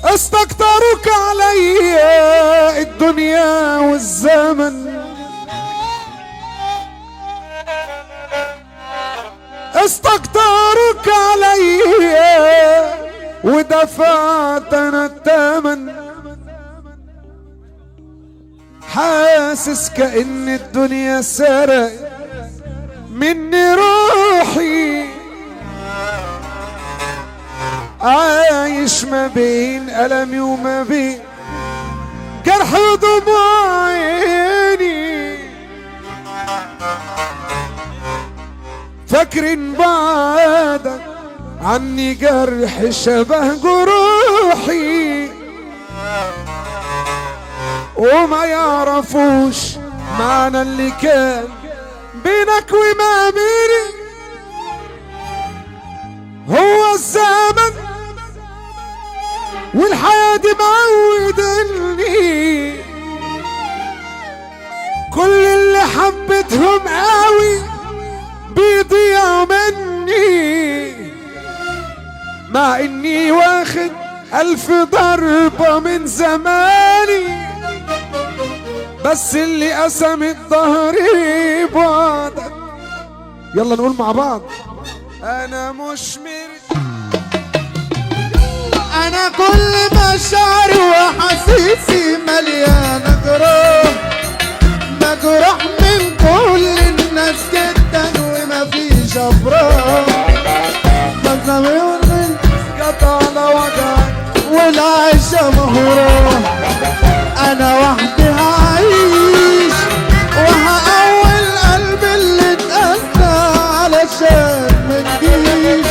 استكترك علي الدنيا والزمن، استكترك علي ودفعت انا الثمن. حاسس كأن الدنيا سرقت مني روحي، عايش ما بين ألمي وما بين جرح ودموع عيني. فاكرين بعدك عني جرح شبه جروحي، وما يعرفوش معنى اللي كان بينك وما بيني. هو الزمن والحياة دي معودني، كل اللي حبيتهم قوي بيضيع مني، مع اني واخد 1000 ضربة من زماني، بس اللي قسمت ظهري بعدك. يلا نقول مع بعض. انا مش انا كل مشاعري واحاسيسي مليانه جروح، مجروح من كل الناس جدا ومفيش افراح، مزامير قطع على وجعك والعيشه مهوره. انا وحدي هعيش وهقوي القلب اللي اتأذى علشان منجيش.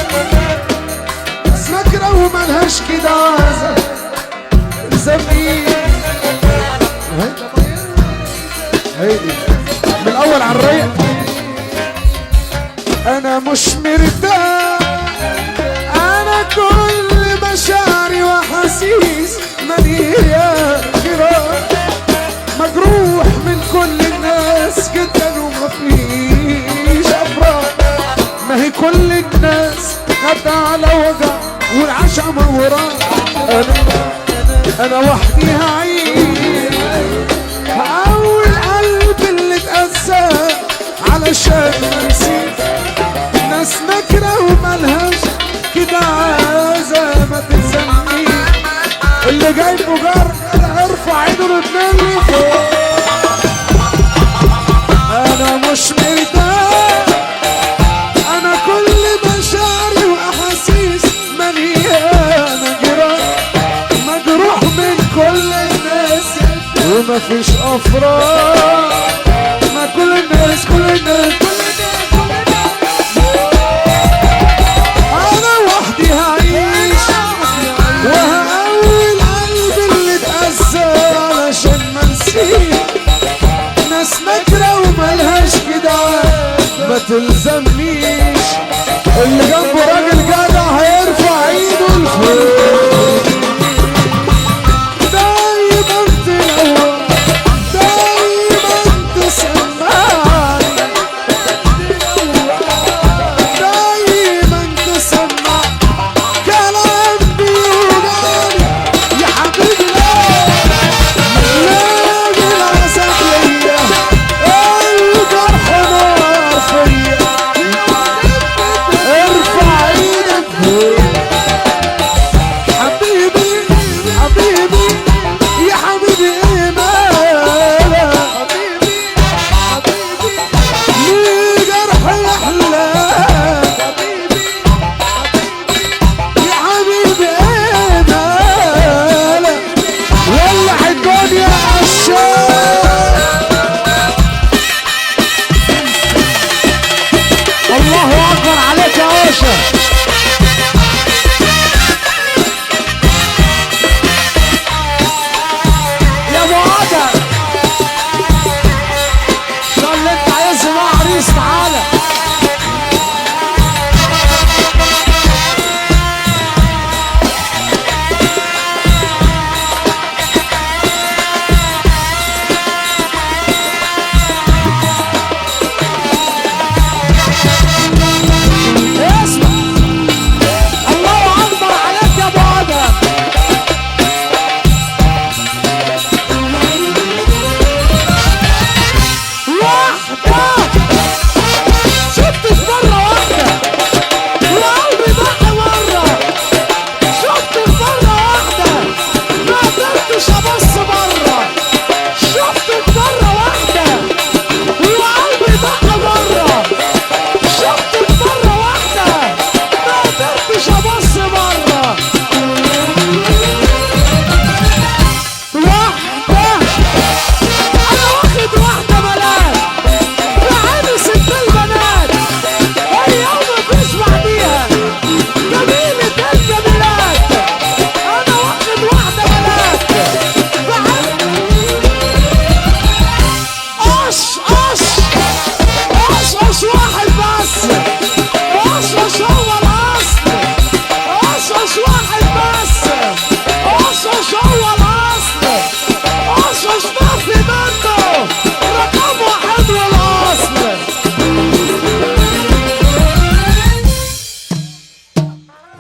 سكرة وملهاش كده عازة زميل. هيدي من الاول على الرايق. انا مش مرتاح، انا كل مشاعري واحاسيس مليانة جراح، مجروح من كل الناس جدا ومفيش افراح. ما هي كل الناس غدا على وجع والعشا موراه. انا وحدي هعيش هقوي القلب اللي اتأذى علشان نسيت. ناس نكرة وملهاش كده عازة ما تلزمنيش. اللي جايبه جر ارفع ايده للنبي. انا مش مرتاح، انا كل مشاعري واحاسيس مليانه جراح، مجروح من كل الناس ومفيش افراح. ما كل الناس انا وحدي هعيش وهقوي القلب اللي اتأذى علشان ما نسيت. ناس نكرة وملهاش كده ما تلزمنيش. اللي جنبه راجل جدع هيرفع ايده لفوق. دايما تنور، دايما تسمعني، دايما تسمع كلام بيوجعني. يا حبيبي لا بالعسل ليا الجرح نار فيا. ارفع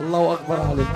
الله اكبر عليك.